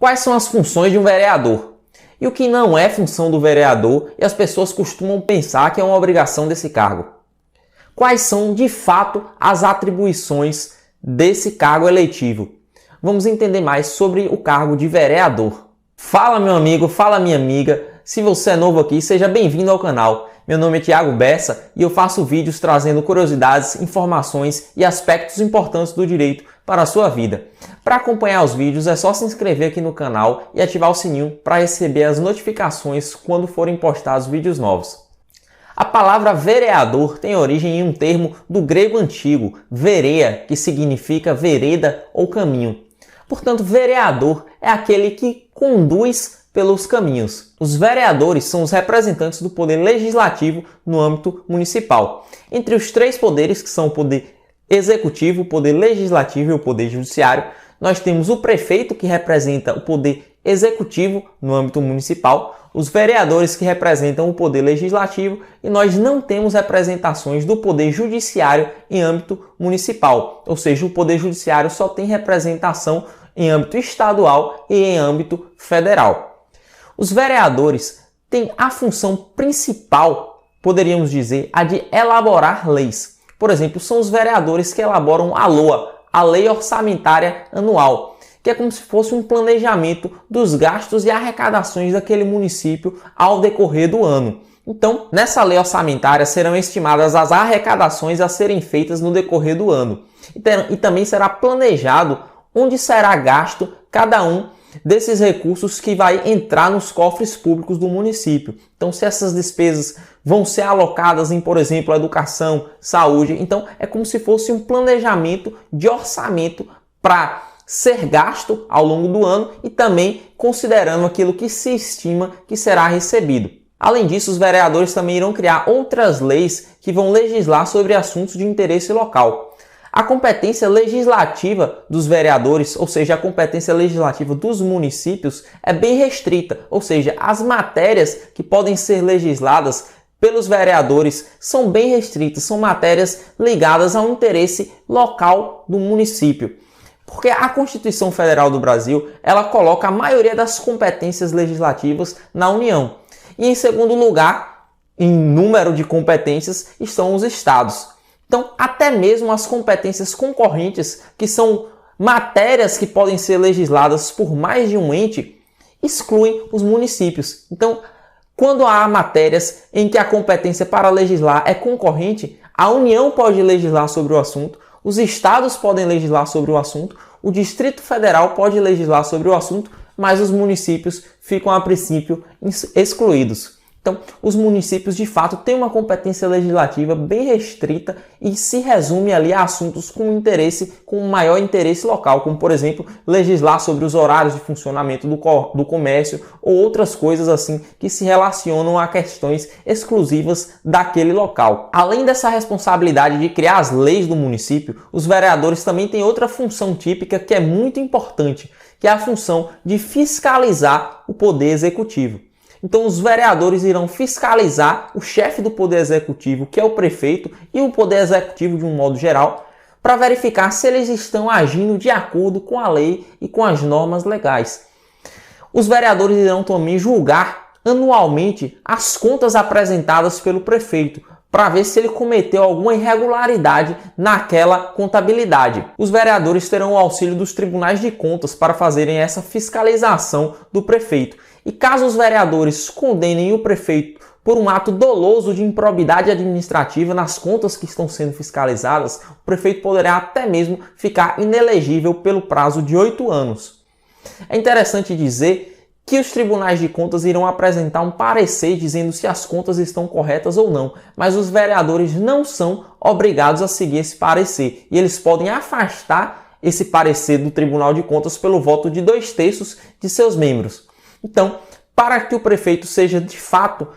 Quais são as funções de um vereador? E o que não é função do vereador e as pessoas costumam pensar que é uma obrigação desse cargo? Quais são, de fato, as atribuições desse cargo eletivo? Vamos entender mais sobre o cargo de vereador. Fala, meu amigo, fala, minha amiga. Se você é novo aqui, seja bem-vindo ao canal. Meu nome é Thiago Bessa e eu faço vídeos trazendo curiosidades, informações e aspectos importantes do direito para a sua vida. Para acompanhar os vídeos é só se inscrever aqui no canal e ativar o sininho para receber as notificações quando forem postados vídeos novos. A palavra vereador tem origem em um termo do grego antigo, vereia, que significa vereda ou caminho. Portanto, vereador é aquele que conduz pelos caminhos. Os vereadores são os representantes do poder legislativo no âmbito municipal. Entre os três poderes, que são o poder executivo, o poder legislativo e o poder judiciário, nós temos o prefeito, que representa o poder executivo no âmbito municipal, os vereadores, que representam o poder legislativo, e nós não temos representações do poder judiciário em âmbito municipal, ou seja, o poder judiciário só tem representação em âmbito estadual e em âmbito federal. Os vereadores têm a função principal, poderíamos dizer, a de elaborar leis. Por exemplo, são os vereadores que elaboram a LOA, a Lei Orçamentária Anual, que é como se fosse um planejamento dos gastos e arrecadações daquele município ao decorrer do ano. Então, nessa lei orçamentária serão estimadas as arrecadações a serem feitas no decorrer do ano. E também será planejado onde será gasto cada um desses recursos que vai entrar nos cofres públicos do município. Então, se essas despesas vão ser alocadas em, por exemplo, educação, saúde, então é como se fosse um planejamento de orçamento para ser gasto ao longo do ano e também considerando aquilo que se estima que será recebido. Além disso, os vereadores também irão criar outras leis que vão legislar sobre assuntos de interesse local. A competência legislativa dos vereadores, ou seja, a competência legislativa dos municípios, é bem restrita, ou seja, as matérias que podem ser legisladas pelos vereadores são bem restritas, são matérias ligadas ao interesse local do município. Porque a Constituição Federal do Brasil, ela coloca a maioria das competências legislativas na União. E em segundo lugar, em número de competências, estão os estados. Então, até mesmo as competências concorrentes, que são matérias que podem ser legisladas por mais de um ente, excluem os municípios. Então, quando há matérias em que a competência para legislar é concorrente, a União pode legislar sobre o assunto, os estados podem legislar sobre o assunto, o Distrito Federal pode legislar sobre o assunto, mas os municípios ficam, a princípio, excluídos. Então, os municípios, de fato, têm uma competência legislativa bem restrita e se resume ali a assuntos com maior interesse local, como, por exemplo, legislar sobre os horários de funcionamento do comércio ou outras coisas assim que se relacionam a questões exclusivas daquele local. Além dessa responsabilidade de criar as leis do município, os vereadores também têm outra função típica que é muito importante, que é a função de fiscalizar o poder executivo. Então, os vereadores irão fiscalizar o chefe do Poder Executivo, que é o prefeito, e o Poder Executivo de um modo geral, para verificar se eles estão agindo de acordo com a lei e com as normas legais. Os vereadores irão também julgar anualmente as contas apresentadas pelo prefeito, para ver se ele cometeu alguma irregularidade naquela contabilidade. Os vereadores terão o auxílio dos tribunais de contas para fazerem essa fiscalização do prefeito. E caso os vereadores condenem o prefeito por um ato doloso de improbidade administrativa nas contas que estão sendo fiscalizadas, o prefeito poderá até mesmo ficar inelegível pelo prazo de 8 anos. É interessante dizer que os tribunais de contas irão apresentar um parecer dizendo se as contas estão corretas ou não, mas os vereadores não são obrigados a seguir esse parecer e eles podem afastar esse parecer do Tribunal de Contas pelo voto de 2/3 de seus membros. Então, para que o prefeito seja de fato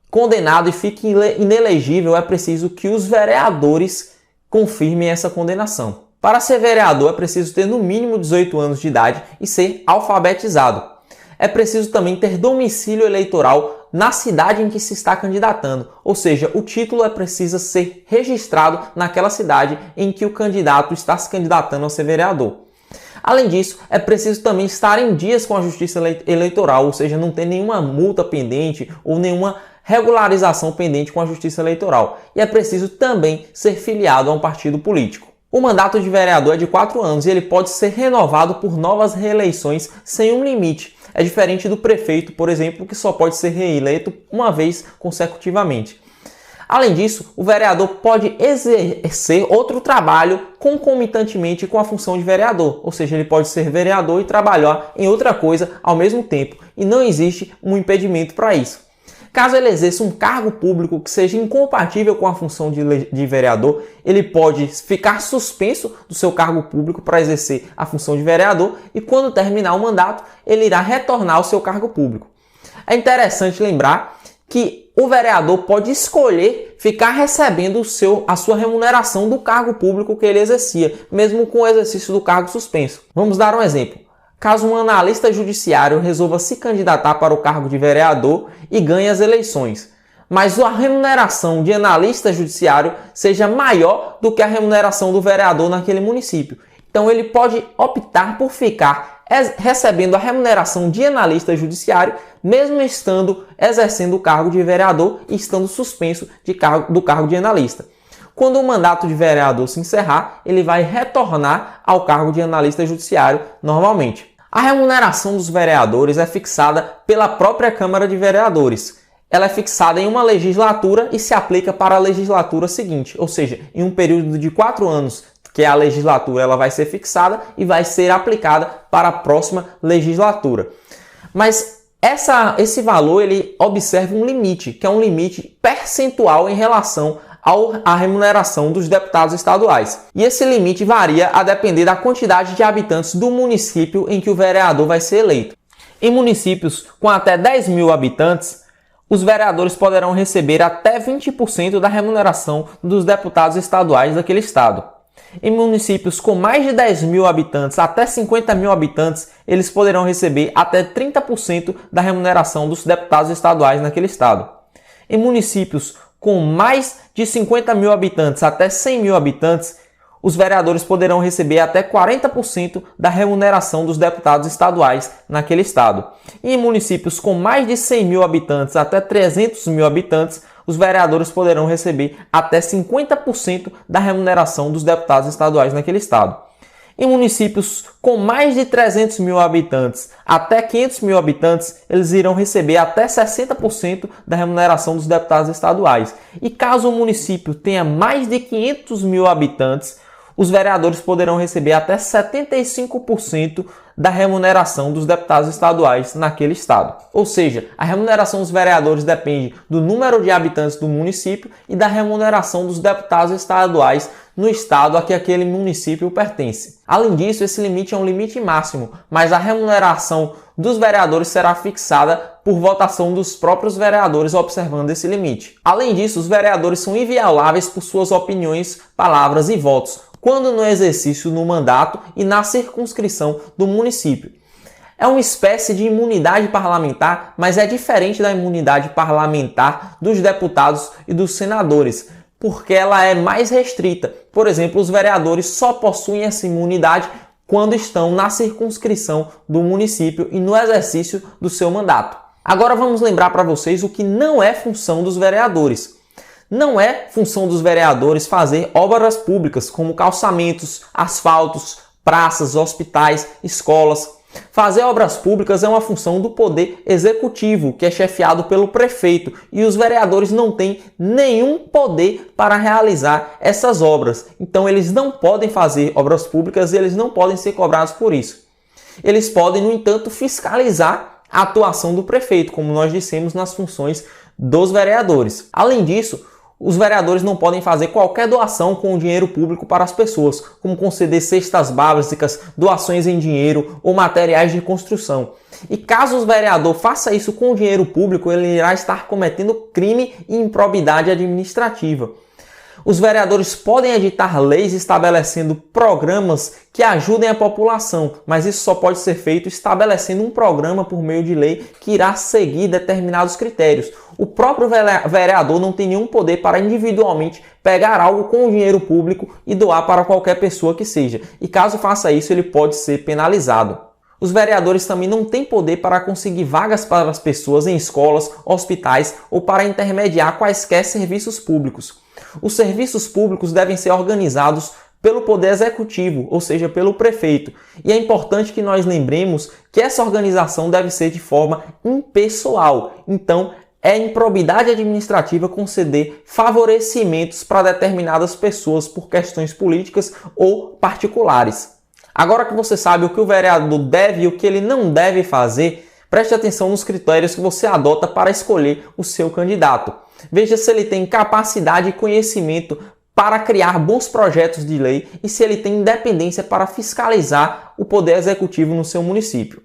condenado e fique inelegível, é preciso que os vereadores confirmem essa condenação. Para ser vereador, é preciso ter no mínimo 18 anos de idade e ser alfabetizado. É preciso também ter domicílio eleitoral na cidade em que se está candidatando, ou seja, o título precisa ser registrado naquela cidade em que o candidato está se candidatando a ser vereador. Além disso, é preciso também estar em dias com a Justiça Eleitoral, ou seja, não ter nenhuma multa pendente ou nenhuma regularização pendente com a Justiça Eleitoral. E é preciso também ser filiado a um partido político. O mandato de vereador é de 4 anos e ele pode ser renovado por novas reeleições sem um limite. É diferente do prefeito, por exemplo, que só pode ser reeleito uma vez consecutivamente. Além disso, o vereador pode exercer outro trabalho concomitantemente com a função de vereador, ou seja, ele pode ser vereador e trabalhar em outra coisa ao mesmo tempo, e não existe um impedimento para isso. Caso ele exerça um cargo público que seja incompatível com a função de vereador, ele pode ficar suspenso do seu cargo público para exercer a função de vereador e quando terminar o mandato, ele irá retornar ao seu cargo público. É interessante lembrar que o vereador pode escolher ficar recebendo a sua remuneração do cargo público que ele exercia, mesmo com o exercício do cargo suspenso. Vamos dar um exemplo. Caso um analista judiciário resolva se candidatar para o cargo de vereador e ganhe as eleições, mas a remuneração de analista judiciário seja maior do que a remuneração do vereador naquele município. Então ele pode optar por ficar recebendo a remuneração de analista judiciário, mesmo estando exercendo o cargo de vereador e estando suspenso do cargo de analista. Quando o mandato de vereador se encerrar, ele vai retornar ao cargo de analista judiciário normalmente. A remuneração dos vereadores é fixada pela própria Câmara de Vereadores. Ela é fixada em uma legislatura e se aplica para a legislatura seguinte, ou seja, em um período de 4 anos, que é a legislatura, ela vai ser fixada e vai ser aplicada para a próxima legislatura. Mas esse valor ele observa um limite, que é um limite percentual em relação à remuneração dos deputados estaduais. E esse limite varia a depender da quantidade de habitantes do município em que o vereador vai ser eleito. Em municípios com até 10 mil habitantes, os vereadores poderão receber até 20% da remuneração dos deputados estaduais daquele estado. Em municípios com mais de 10 mil habitantes até 50 mil habitantes, eles poderão receber até 30% da remuneração dos deputados estaduais naquele estado. Em municípios com mais de 50 mil habitantes até 100 mil habitantes, os vereadores poderão receber até 40% da remuneração dos deputados estaduais naquele estado. E em municípios com mais de 100 mil habitantes até 300 mil habitantes, os vereadores poderão receber até 50% da remuneração dos deputados estaduais naquele estado. Em municípios com mais de 300 mil habitantes até 500 mil habitantes, eles irão receber até 60% da remuneração dos deputados estaduais. E caso o município tenha mais de 500 mil habitantes, os vereadores poderão receber até 75% da remuneração dos deputados estaduais naquele estado. Ou seja, a remuneração dos vereadores depende do número de habitantes do município e da remuneração dos deputados estaduais no estado a que aquele município pertence. Além disso, esse limite é um limite máximo, mas a remuneração dos vereadores será fixada por votação dos próprios vereadores observando esse limite. Além disso, os vereadores são invioláveis por suas opiniões, palavras e votos, quando no exercício no mandato e na circunscrição do município. É uma espécie de imunidade parlamentar, mas é diferente da imunidade parlamentar dos deputados e dos senadores, porque ela é mais restrita. Por exemplo, os vereadores só possuem essa imunidade quando estão na circunscrição do município e no exercício do seu mandato. Agora vamos lembrar para vocês o que não é função dos vereadores. Não é função dos vereadores fazer obras públicas como calçamentos, asfaltos, praças, hospitais, escolas. Fazer obras públicas é uma função do poder executivo, que é chefiado pelo prefeito, e os vereadores não têm nenhum poder para realizar essas obras. Então eles não podem fazer obras públicas e eles não podem ser cobrados por isso. Eles podem, no entanto, fiscalizar a atuação do prefeito, como nós dissemos nas funções dos vereadores. Além disso, os vereadores não podem fazer qualquer doação com o dinheiro público para as pessoas, como conceder cestas básicas, doações em dinheiro ou materiais de construção. E caso o vereador faça isso com o dinheiro público, ele irá estar cometendo crime e improbidade administrativa. Os vereadores podem editar leis estabelecendo programas que ajudem a população, mas isso só pode ser feito estabelecendo um programa por meio de lei que irá seguir determinados critérios. O próprio vereador não tem nenhum poder para individualmente pegar algo com o dinheiro público e doar para qualquer pessoa que seja. E caso faça isso, ele pode ser penalizado. Os vereadores também não têm poder para conseguir vagas para as pessoas em escolas, hospitais ou para intermediar quaisquer serviços públicos. Os serviços públicos devem ser organizados pelo Poder Executivo, ou seja, pelo prefeito. E é importante que nós lembremos que essa organização deve ser de forma impessoal. Então, é improbidade administrativa conceder favorecimentos para determinadas pessoas por questões políticas ou particulares. Agora que você sabe o que o vereador deve e o que ele não deve fazer, preste atenção nos critérios que você adota para escolher o seu candidato. Veja se ele tem capacidade e conhecimento para criar bons projetos de lei e se ele tem independência para fiscalizar o poder executivo no seu município.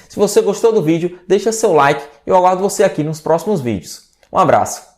Se você gostou do vídeo, deixa seu like e eu aguardo você aqui nos próximos vídeos. Um abraço!